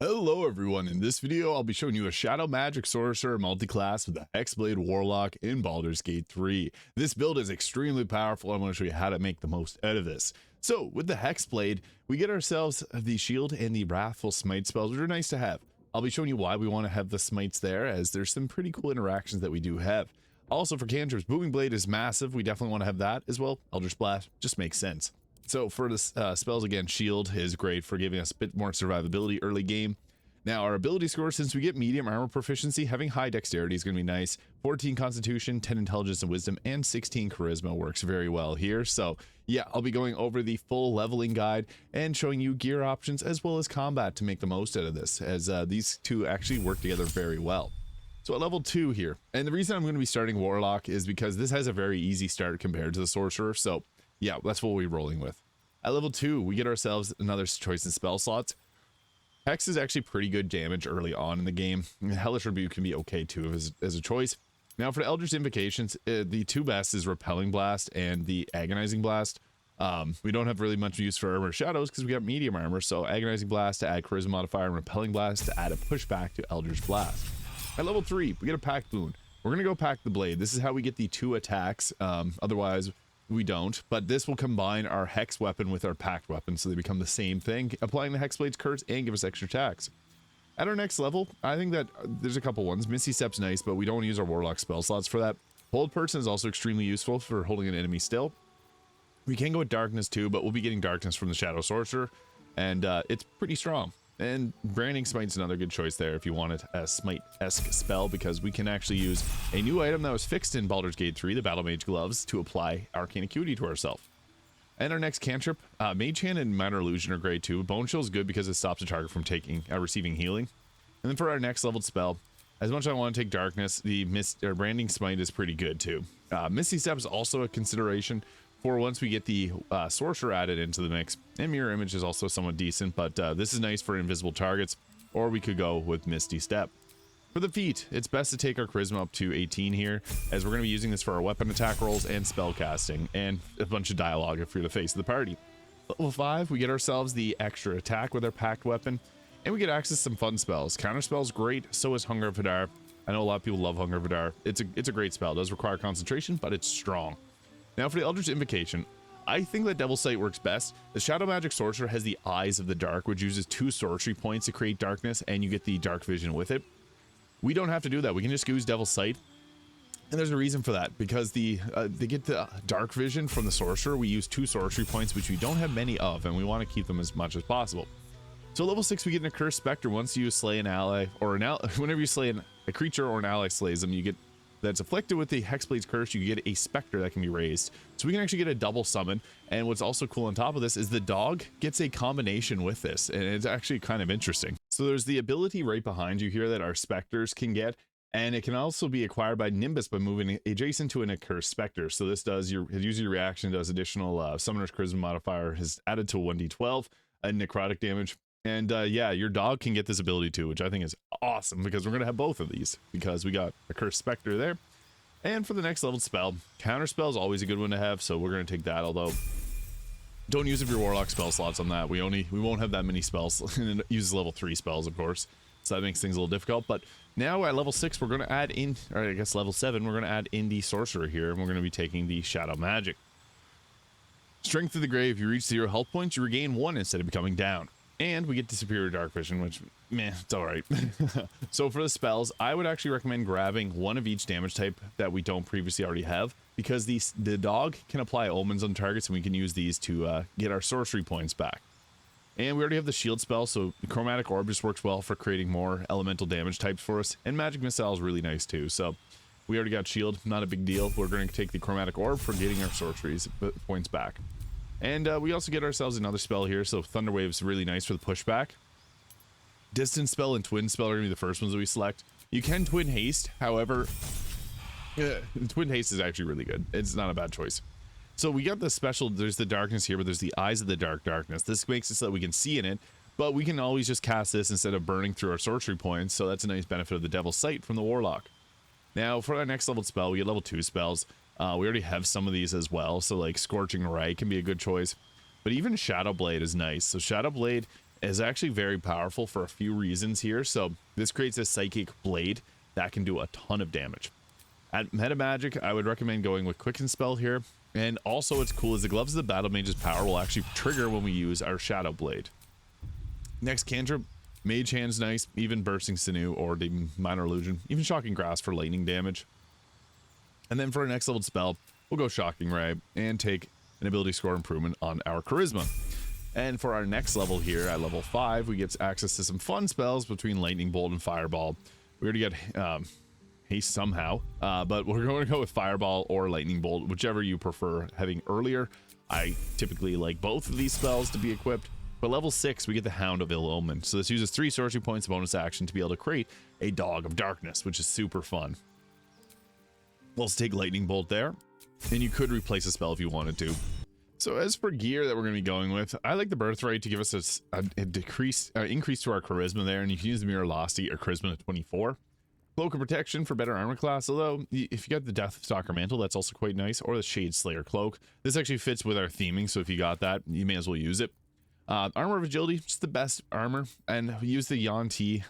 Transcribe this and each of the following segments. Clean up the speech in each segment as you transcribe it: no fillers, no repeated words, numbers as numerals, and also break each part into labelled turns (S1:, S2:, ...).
S1: Hello everyone, in this video I'll be showing you a Shadow Magic Sorcerer multi-class with the Hexblade Warlock in Baldur's Gate 3. This build is extremely powerful. I want to show you how to make the most out of this. So with the Hexblade, we get ourselves the Shield and the Wrathful Smite spells, which are nice to have. I'll be showing you why we want to have the smites there, as there's some pretty cool interactions that we do have. Also for cantrips, Booming Blade is massive. We definitely want to have that as well. Eldritch Blast just makes sense. So for the spells, again, Shield is great for giving us a bit more survivability early game. Now, our ability score, since we get medium armor proficiency, having high dexterity is going to be nice. 14 constitution, 10 intelligence and wisdom, and 16 charisma works very well here. So yeah, I'll be going over the full leveling guide and showing you gear options as well as combat to make the most out of this, as these two actually work together very well. So at level 2 here, and the reason I'm going to be starting Warlock is because this has a very easy start compared to the Sorcerer. So yeah, that's what we're rolling with. At level 2, we get ourselves another choice in spell slots. Hex is actually pretty good damage early on in the game. Hellish Rebuke can be okay too as a choice. Now for the Eldritch Invocations, the two best is Repelling Blast and the Agonizing Blast. We don't have really much use for Armor Shadows because we got medium armor, so Agonizing Blast to add Charisma modifier and Repelling Blast to add a pushback to Eldritch Blast. At level 3, we get a Pact Boon. We're going to go Pack the Blade. This is how we get the 2 attacks, otherwise we don't, but this will combine our Hex weapon with our Pact weapon, so they become the same thing, applying the Hexblade's curse and give us extra attacks. At our next level, I think that there's a couple ones. Misty Step's nice, but we don't use our Warlock spell slots for that. Hold Person is also extremely useful for holding an enemy still. We can go with Darkness too, but we'll be getting Darkness from the Shadow Sorcerer, and it's pretty strong. And Branding Smite's another good choice there if you wanted a Smite-esque spell, because we can actually use a new item that was fixed in Baldur's Gate 3, the Battle Mage Gloves, to apply Arcane Acuity to ourselves. And our next cantrip, Mage Hand and Minor Illusion are great too. Bone Chill is good because it stops a target from receiving healing. And then for our next leveled spell, as much as I want to take Darkness, the Branding Smite is pretty good too. Misty Step is also a consideration for once we get the Sorcerer added into the mix, and Mirror Image is also somewhat decent, but this is nice for invisible targets, or we could go with Misty Step. For the feat, it's best to take our Charisma up to 18 here, as we're going to be using this for our weapon attack rolls and spell casting, and a bunch of dialogue if you're the face of the party. Level 5, we get ourselves the extra attack with our Pact weapon, and we get access to some fun spells. Counter spells great, so is Hunger of Hadar. I know a lot of people love Hunger of Hadar. It's a great spell. It does require concentration, but it's strong. Now for the Eldritch Invocation, I think that Devil's Sight works best. The Shadow Magic Sorcerer has the Eyes of the Dark, which uses 2 sorcery points to create darkness, and you get the dark vision with it. We don't have to do that. We can just use Devil's Sight. And there's a reason for that, because they get the dark vision from the Sorcerer. We use 2 sorcery points, which we don't have many of, and we want to keep them as much as possible. So level 6, we get an Acursed Specter. Once you slay an ally, or whenever you slay a creature or an ally slays them, you get that's afflicted with the Hexblade's curse, you get a specter that can be raised. So we can actually get a double summon. And what's also cool on top of this is the dog gets a combination with this, and it's actually kind of interesting. So there's the ability right behind you here that our specters can get, and it can also be acquired by Nimbus by moving adjacent to an Acursed Specter. So this does your user reaction, does additional Summoner's Charisma modifier, is added to 1d12 and necrotic damage. And yeah, your dog can get this ability too, which I think is awesome, because we're going to have both of these, because we got a Cursed Specter there. And for the next level spell, Counter Spell is always a good one to have, so we're going to take that, although don't use your Warlock spell slots on that. We won't have that many spells, and it uses level 3 spells, of course, so that makes things a little difficult. But now at level 6, we're going to add in, or I guess level 7, we're going to add in the Sorcerer here, and we're going to be taking the Shadow Magic. Strength of the Grave, you reach 0 health points, you regain 1 instead of becoming down. And we get the Superior Dark Vision, which, meh, it's alright. So for the spells, I would actually recommend grabbing one of each damage type that we don't previously already have, because the dog can apply omens on targets, and we can use these to get our sorcery points back. And we already have the shield spell, so the Chromatic Orb just works well for creating more elemental damage types for us, and Magic Missile is really nice too. So we already got shield, not a big deal. We're going to take the Chromatic Orb for getting our sorcery points back. And we also get ourselves another spell here, so Thunder Wave is really nice for the pushback. Distance Spell and Twin Spell are going to be the first ones that we select. You can Twin Haste, however, Twin Haste is actually really good. It's not a bad choice. So we got the special, there's the darkness here, but there's the Eyes of the Darkness. This makes it so that we can see in it, but we can always just cast this instead of burning through our sorcery points, so that's a nice benefit of the Devil's Sight from the Warlock. Now, for our next level spell, we get level 2 spells. We already have some of these as well, so like Scorching Ray can be a good choice. But even Shadow Blade is nice. So Shadow Blade is actually very powerful for a few reasons here. So this creates a psychic blade that can do a ton of damage. At meta magic, I would recommend going with quicken spell here. And also what's cool is the gloves of the battle mage's power will actually trigger when we use our shadow blade. Next cantrip, mage hand's nice, even bursting sinew or the minor illusion, even shocking grasp for lightning damage. And then for our next level spell, we'll go shocking ray and take an ability score improvement on our charisma. And for our next level here at level 5, we get access to some fun spells between lightning bolt and fireball. We already get haste somehow, but we're going to go with fireball or lightning bolt, whichever you prefer having earlier. I typically like both of these spells to be equipped. But level 6, we get the Hound of Ill Omen. So this uses 3 sorcery points of bonus action to be able to create a Dog of Darkness, which is super fun. We'll also take lightning bolt there, and you could replace a spell if you wanted to. So as for gear that we're going to be going with, I like the birthright to give us a increase to our charisma there, and you can use the mirror velocity or charisma to 24. Cloak of protection for better armor class, although if you got the Deathstalker mantle, that's also quite nice, or the Shade Slayer cloak. This actually fits with our theming, so if you got that, you may as well use it. Armor of agility, just the best armor, and use the Yuan-Ti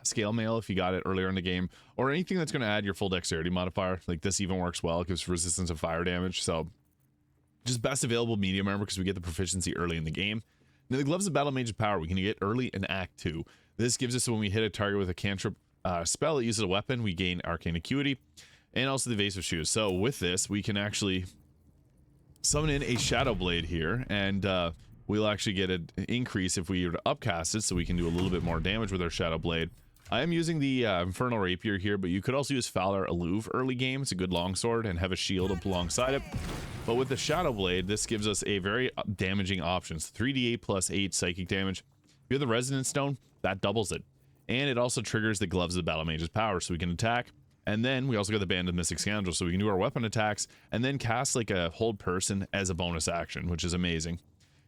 S1: scale mail if you got it earlier in the game, or anything that's going to add your full dexterity modifier. Like this even works well, it gives resistance of fire damage. So just best available medium armor because we get the proficiency early in the game. Now the gloves of battle mage's power we can get early in Act 2. This gives us when we hit a target with a cantrip spell that uses a weapon, we gain arcane acuity, and also the evasive shoes. So with this, we can actually summon in a shadow blade here, and we'll actually get an increase if we were to upcast it, so we can do a little bit more damage with our shadow blade. I am using the infernal rapier here, but you could also use Fowler Alluve early game. It's a good longsword and have a shield up alongside it. But with the shadow blade, this gives us a very damaging option. 3d8 plus 8 psychic damage. If you have the resonance stone, that doubles it. And it also triggers the gloves of the battle mage's power, so we can attack. And then we also got the Band of Mystic Scoundrel, so we can do our weapon attacks and then cast like a hold person as a bonus action, which is amazing.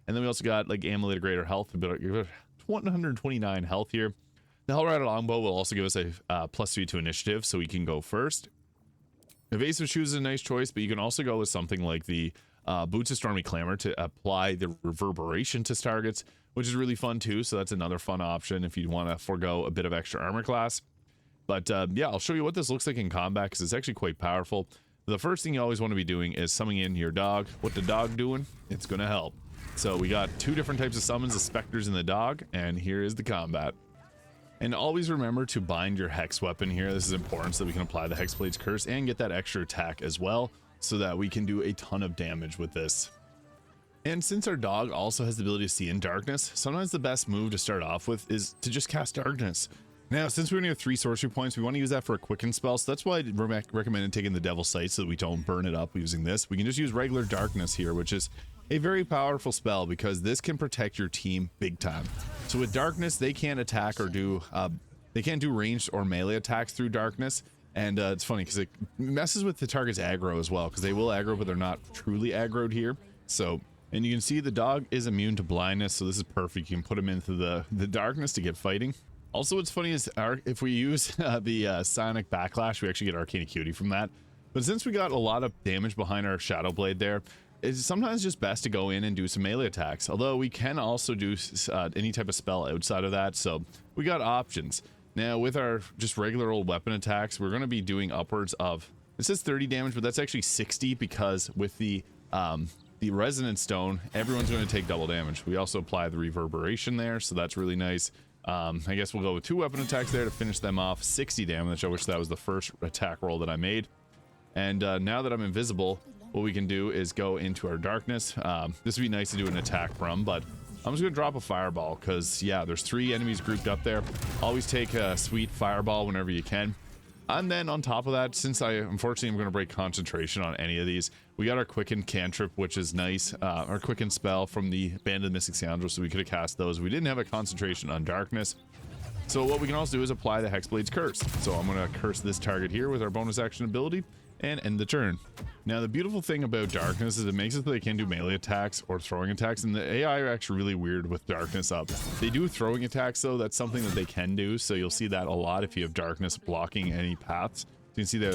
S1: And then we also got like Amulet of Greater Health, about 129 health here. The Hellrider Longbow will also give us a +3 to initiative, so we can go first. Evasive Shoes is a nice choice, but you can also go with something like the Boots of Stormy Clamor to apply the reverberation to targets, which is really fun too. So that's another fun option if you want to forego a bit of extra armor class. But yeah, I'll show you what this looks like in combat because it's actually quite powerful. The first thing you always want to be doing is summoning in your dog. What the dog doing? It's going to help. So we got 2 different types of summons, the specters and the dog, and here is the combat. And always remember to bind your hex weapon here. This is important so that we can apply the Hexblade's curse and get that extra attack as well, so that we can do a ton of damage with this. And since our dog also has the ability to see in darkness, sometimes the best move to start off with is to just cast darkness. Now, since we only have 3 sorcery points, we want to use that for a quicken spell, so that's why I recommended taking the Devil's Sight so that we don't burn it up using this. We can just use regular darkness here, which is a very powerful spell because this can protect your team big time. So with darkness, they can't attack or do they can't do ranged or melee attacks through darkness. And it's funny because it messes with the target's aggro as well, because they will aggro, but they're not truly aggroed here. So, and you can see the dog is immune to blindness, so this is perfect. You can put him into the darkness to get fighting. Also, what's funny is if we use the Psionic Backlash, we actually get Arcane Acuity from that. But since we got a lot of damage behind our Shadow Blade there, it's sometimes just best to go in and do some melee attacks. Although we can also do any type of spell outside of that, so we got options. Now, with our just regular old weapon attacks, we're going to be doing upwards of, it says 30 damage, but that's actually 60 because with the Resonance Stone, everyone's going to take double damage. We also apply the Reverberation there, so that's really nice. I guess we'll go with 2 weapon attacks there to finish them off. 60 damage. I wish that was the first attack roll that I made. And now that I'm invisible, what we can do is go into our darkness. This would be nice to do an attack from, but I'm just gonna drop a fireball because yeah, there's 3 enemies grouped up there. Always take a sweet fireball whenever you can. And then on top of that, since I unfortunately am going to break concentration on any of these, we got our Quicken cantrip, which is nice. Our Quicken spell from the Band of the Mystic Scoundrel, so we could have cast those. We didn't have a concentration on darkness. So what we can also do is apply the Hexblade's curse. So I'm going to curse this target here with our bonus action ability and end the turn. Now the beautiful thing about darkness is it makes it so they can do melee attacks or throwing attacks, and the AI are actually really weird with darkness up. They do throwing attacks though, that's something that they can do, so you'll see that a lot if you have darkness blocking any paths. So you can see that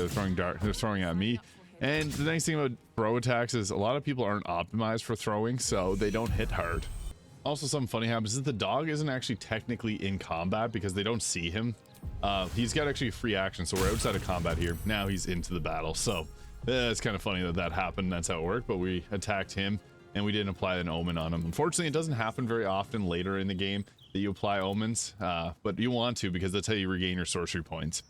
S1: they're throwing at me. And the nice thing about throw attacks is a lot of people aren't optimized for throwing, so they don't hit hard. Also, something funny happens is the dog isn't actually technically in combat because they don't see him. He's got actually free action, so we're outside of combat here. Now he's into the battle, so it's kind of funny that that happened. That's how it worked, but we attacked him and we didn't apply an omen on him. Unfortunately, it doesn't happen very often later in the game that you apply omens, but you want to because that's how you regain your sorcery points.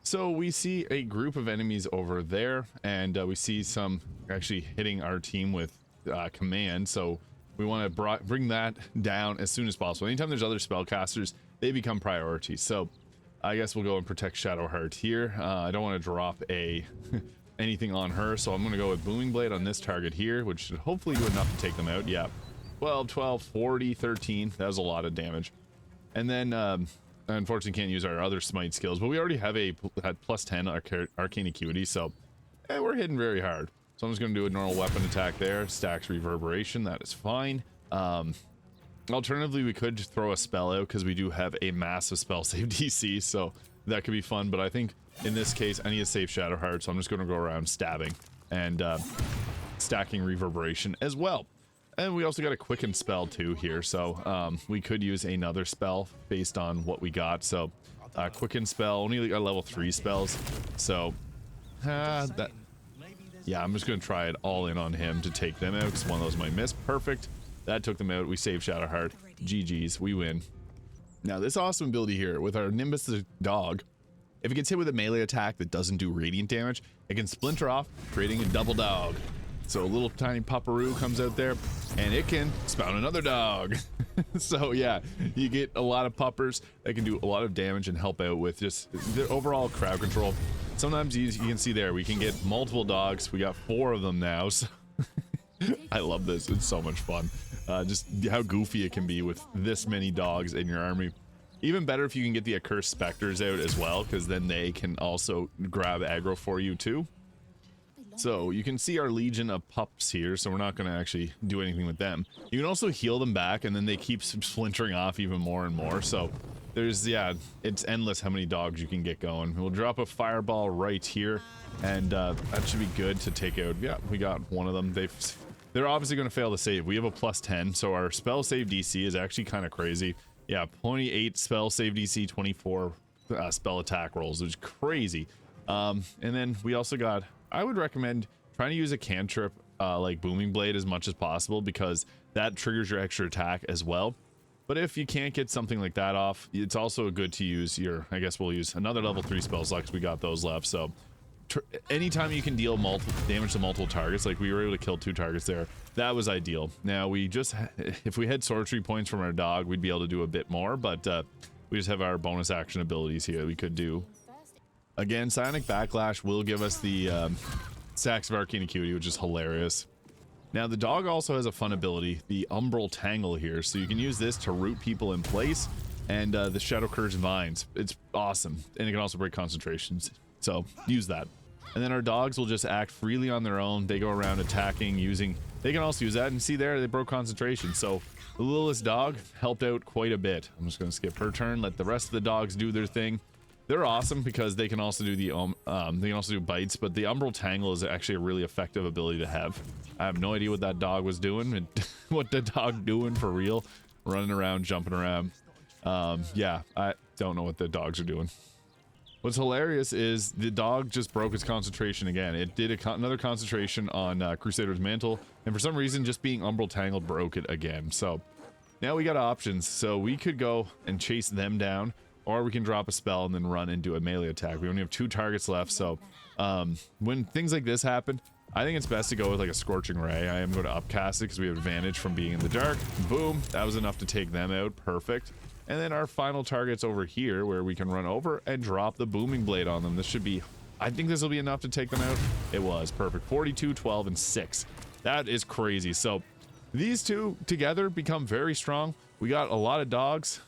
S1: So we see a group of enemies over there, and we see some actually hitting our team with command, so we want to bring that down as soon as possible. Anytime there's other spellcasters, they become priority. So I guess we'll go and protect Shadowheart here. I don't want to drop a anything on her, so I'm going to go with Booming Blade on this target here, which should hopefully do enough to take them out. Yeah, 12, 40, 13. That was a lot of damage. And then unfortunately can't use our other smite skills, but we already have had plus 10 arcane acuity, so we're hitting very hard. So I'm just going to do a normal weapon attack there. Stacks reverberation. That is fine. Alternatively, we could throw a spell out because we do have a massive spell save DC, so that could be fun. But I think in this case, I need to save Shadowheart, so I'm just going to go around stabbing and stacking reverberation as well. And we also got a quicken spell too here, so we could use another spell based on what we got. So quicken spell, only got level 3 spells, so yeah, I'm just going to try it all in on him to take them out because one of those might miss. Perfect. That took them out. We saved Shadowheart. GG's. We win. Now, this awesome ability here with our Nimbus the dog, if it gets hit with a melee attack that doesn't do radiant damage, it can splinter off, creating a double dog. So a little tiny pupperoo comes out there, and it can spawn another dog. So yeah, you get a lot of puppers that can do a lot of damage and help out with just the overall crowd control. Sometimes you can see there, we can get multiple dogs. We got 4 of them now, so I love this. It's so much fun. Just how goofy it can be with this many dogs in your army. Even better if you can get the Acursed specters out as well, because then they can also grab aggro for you too. So you can see our legion of pups here, so we're not going to actually do anything with them. You can also heal them back, and then they keep splintering off even more and more. So there's, yeah, it's endless how many dogs you can get going. We'll drop a fireball right here, and that should be good to take out. Yeah, we got one of them. They're obviously going to fail to save. We have a plus 10, so our spell save DC is actually kind of crazy. Yeah, 28 spell save DC, 24 spell attack rolls, which is crazy. And then we also got, I would recommend trying to use a cantrip like Booming Blade as much as possible, because that triggers your extra attack as well. But if you can't get something like that off, it's also good to use your, I guess we'll use another level 3 spell slot because we got those left. So anytime you can deal multiple damage to multiple targets, like we were able to kill 2 targets there, that was ideal. Now we just, if we had sorcery points from our dog, we'd be able to do a bit more, but we just have our bonus action abilities here that we could do. Again, Psionic Backlash will give us the stacks of arcane acuity, which is hilarious. Now the dog also has a fun ability, the Umbral Tangle here, so you can use this to root people in place, and the Shadow Curse Vines. It's awesome, and it can also break concentrations, so use that. And then our dogs will just act freely on their own. They go around attacking, using, they can also use that, and see there, they broke concentration. So the littlest dog helped out quite a bit. I'm just going to skip her turn, let the rest of the dogs do their thing. They're awesome because they can also do the they can also do bites, but the Umbral Tangle is actually a really effective ability to have. I have no idea what that dog was doing, and what the dog doing for real, running around, jumping around. Yeah, I don't know what the dogs are doing. What's hilarious is the dog just broke its concentration again. It did another concentration on Crusader's Mantle, and for some reason just being Umbral Tangled broke it again. So now we got options. So we could go and chase them down, or we can drop a spell and then run and do a melee attack. We only have 2 targets left, so when things like this happen, I think it's best to go with like a Scorching Ray. I am going to upcast it because we have advantage from being in the dark. Boom, that was enough to take them out. Perfect. And then our final target's over here, where we can run over and drop the Booming Blade on them. This should be, I think this will be enough to take them out. It was perfect. 42, 12, and 6. That is crazy. So these two together become very strong. We got a lot of dogs.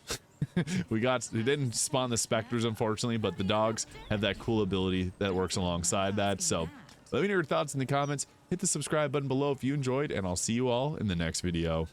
S1: We didn't spawn the specters, unfortunately, but the dogs have that cool ability that works alongside that. So let me know your thoughts in the comments. Hit the subscribe button below if you enjoyed, and I'll see you all in the next video.